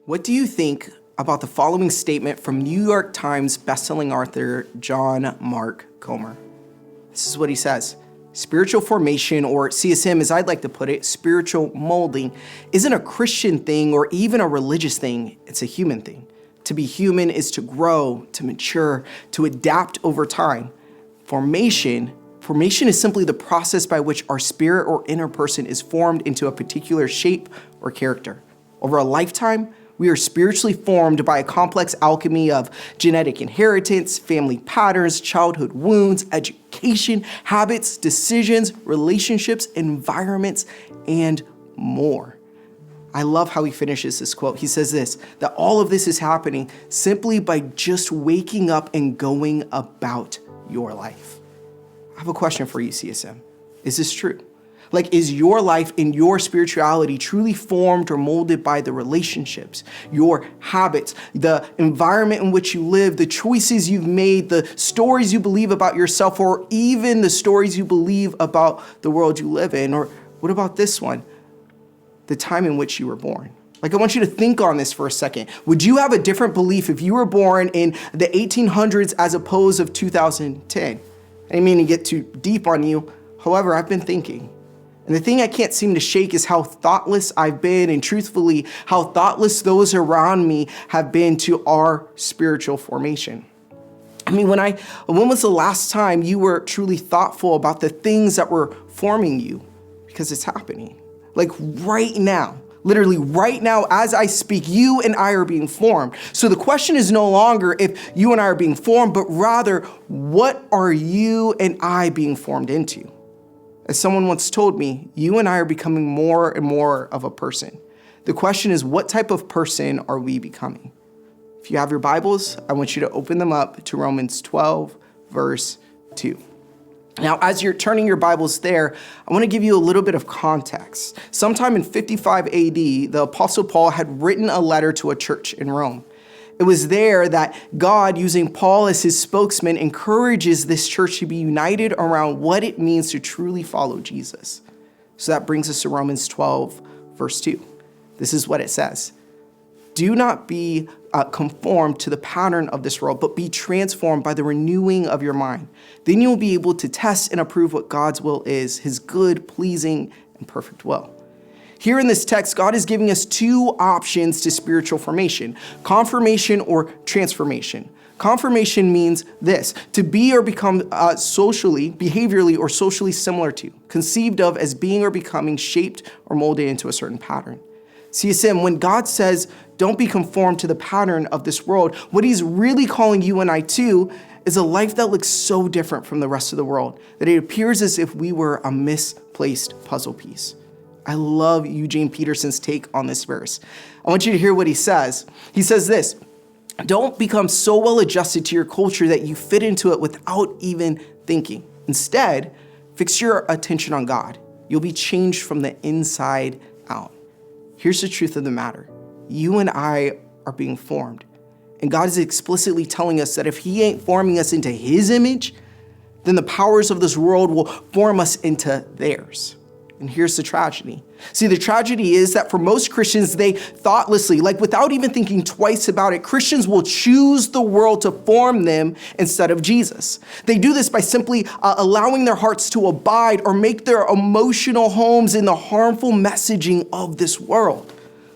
What do you think about the following statement from New York Times bestselling author John Mark Comer? This is what he says. Spiritual formation, or CSM as I'd like to put it, spiritual molding, isn't a Christian thing or even a religious thing. It's a human thing. To be human is to grow, to mature, to adapt over time. Formation is simply the process by which our spirit or inner person is formed into a particular shape or character. Over a lifetime, we are spiritually formed by a complex alchemy of genetic inheritance, family patterns, childhood wounds, education, habits, decisions, relationships, environments, and more. I love how he finishes this quote. He says this, that all of this is happening simply by just waking up and going about your life. I have a question for you, CSM. Is this true? Is your life and your spirituality truly formed or molded by the relationships, your habits, the environment in which you live, the choices you've made, the stories you believe about yourself, or even the stories you believe about the world you live in? Or what about this one? The time in which you were born. I want you to think on this for a second. Would you have a different belief if you were born in the 1800s as opposed of 2010? I didn't mean to get too deep on you. However, I've been thinking. And the thing I can't seem to shake is how thoughtless I've been, and truthfully, how thoughtless those around me have been to our spiritual formation. When was the last time you were truly thoughtful about the things that were forming you? Because it's happening. Right now, literally right now as I speak, you and I are being formed. So the question is no longer if you and I are being formed, but rather, what are you and I being formed into? As someone once told me, you and I are becoming more and more of a person. The question is, what type of person are we becoming? If you have your Bibles, I want you to open them up to Romans 12, verse 2. Now, as you're turning your Bibles there, I want to give you a little bit of context. Sometime in 55 AD, the Apostle Paul had written a letter to a church in Rome. It was there that God, using Paul as his spokesman, encourages this church to be united around what it means to truly follow Jesus. So that brings us to Romans 12, verse 2. This is what it says. Do not be conformed to the pattern of this world, but be transformed by the renewing of your mind. Then you will be able to test and approve what God's will is, his good, pleasing, and perfect will. Here in this text, God is giving us two options to spiritual formation, confirmation or transformation. Confirmation means this, to be or become socially, behaviorally, or socially similar to, conceived of as being or becoming shaped or molded into a certain pattern. CSM, when God says, don't be conformed to the pattern of this world, what he's really calling you and I to is a life that looks so different from the rest of the world that it appears as if we were a misplaced puzzle piece. I love Eugene Peterson's take on this verse. I want you to hear what he says. He says this, don't become so well adjusted to your culture that you fit into it without even thinking. Instead, fix your attention on God. You'll be changed from the inside out. Here's the truth of the matter. You and I are being formed. And God is explicitly telling us that if he ain't forming us into his image, then the powers of this world will form us into theirs. And here's the tragedy. See, the tragedy is that for most Christians, they thoughtlessly, without even thinking twice about it, Christians will choose the world to form them instead of Jesus. They do this by simply allowing their hearts to abide or make their emotional homes in the harmful messaging of this world.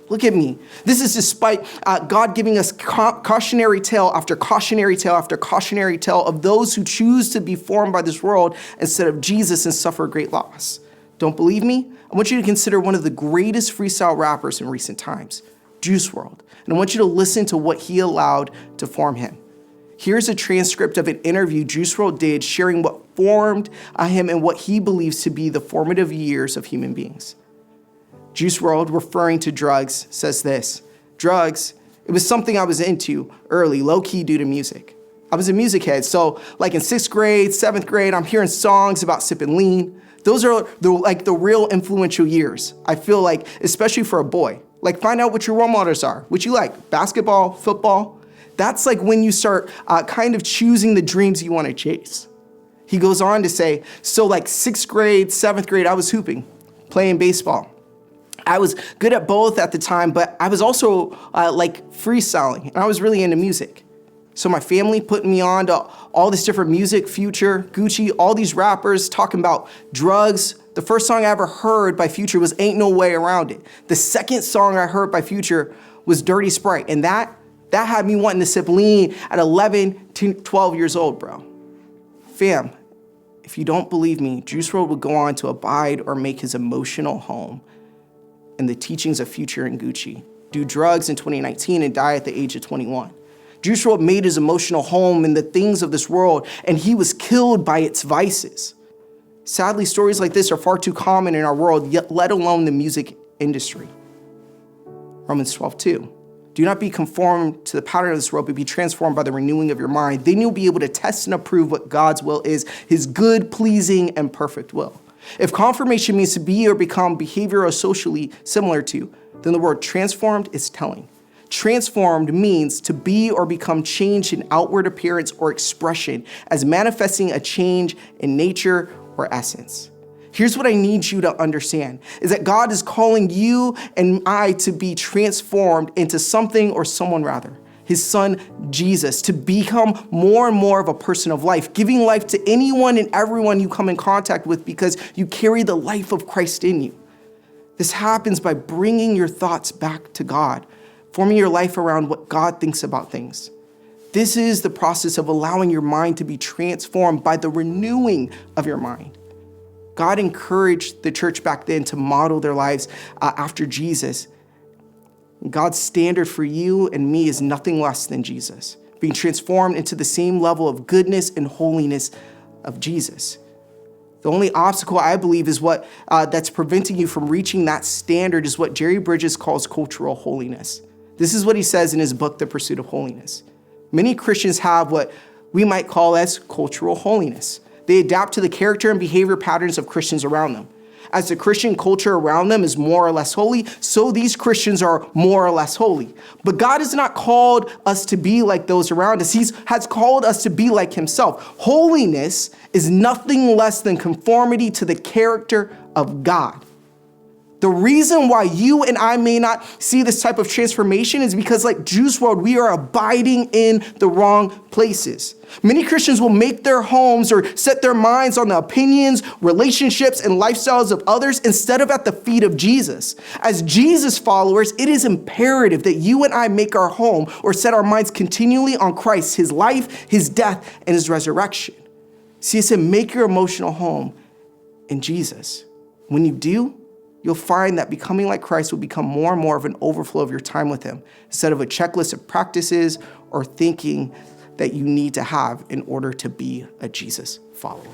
Look at me. This is despite God giving us cautionary tale after cautionary tale after cautionary tale of those who choose to be formed by this world instead of Jesus and suffer great loss. Don't believe me? I want you to consider one of the greatest freestyle rappers in recent times, Juice WRLD. And I want you to listen to what he allowed to form him. Here's a transcript of an interview Juice WRLD did sharing what formed him and what he believes to be the formative years of human beings. Juice WRLD, referring to drugs, says this, drugs, it was something I was into early, low-key due to music. I was a music head, so in 6th grade, 7th grade, I'm hearing songs about sipping lean. Those are the real influential years, I feel like, especially for a boy. Find out what your role models are, what you like, basketball, football. That's when you start kind of choosing the dreams you want to chase. He goes on to say, so 6th grade, 7th grade, I was hooping, playing baseball. I was good at both at the time, but I was also like freestyling, and I was really into music. So my family put me on to all this different music, Future, Gucci, all these rappers talking about drugs. The first song I ever heard by Future was Ain't No Way Around It. The second song I heard by Future was Dirty Sprite, and that had me wanting to sip lean at 11 to 12 years old, bro. Fam, if you don't believe me, Juice WRLD would go on to abide or make his emotional home in the teachings of Future and Gucci, do drugs in 2019 and die at the age of 21. Juice WRLD made his emotional home in the things of this world, and he was killed by its vices. Sadly, stories like this are far too common in our world, yet let alone the music industry. Romans 12:2. Do not be conformed to the pattern of this world, but be transformed by the renewing of your mind. Then you'll be able to test and approve what God's will is, his good, pleasing, and perfect will. If confirmation means to be or become behavioral or socially similar to, then the word transformed is telling. Transformed means to be or become changed in outward appearance or expression, as manifesting a change in nature or essence. Here's what I need you to understand, is that God is calling you and I to be transformed into something or someone rather, his son, Jesus, to become more and more of a person of life, giving life to anyone and everyone you come in contact with because you carry the life of Christ in you. This happens by bringing your thoughts back to God, forming your life around what God thinks about things. This is the process of allowing your mind to be transformed by the renewing of your mind. God encouraged the church back then to model their lives after Jesus. God's standard for you and me is nothing less than Jesus, being transformed into the same level of goodness and holiness of Jesus. The only obstacle, I believe, is what that's preventing you from reaching that standard is what Jerry Bridges calls cultural holiness. This is what he says in his book, The Pursuit of Holiness. Many Christians have what we might call as cultural holiness. They adapt to the character and behavior patterns of Christians around them. As the Christian culture around them is more or less holy, so these Christians are more or less holy. But God has not called us to be like those around us. He has called us to be like himself. Holiness is nothing less than conformity to the character of God. The reason why you and I may not see this type of transformation is because, like Juice WRLD, we are abiding in the wrong places. Many Christians will make their homes or set their minds on the opinions, relationships, and lifestyles of others instead of at the feet of Jesus. As Jesus followers, it is imperative that you and I make our home or set our minds continually on Christ, his life, his death, and his resurrection. See, it said, make your emotional home in Jesus. When you do, you'll find that becoming like Christ will become more and more of an overflow of your time with him, instead of a checklist of practices or thinking that you need to have in order to be a Jesus follower.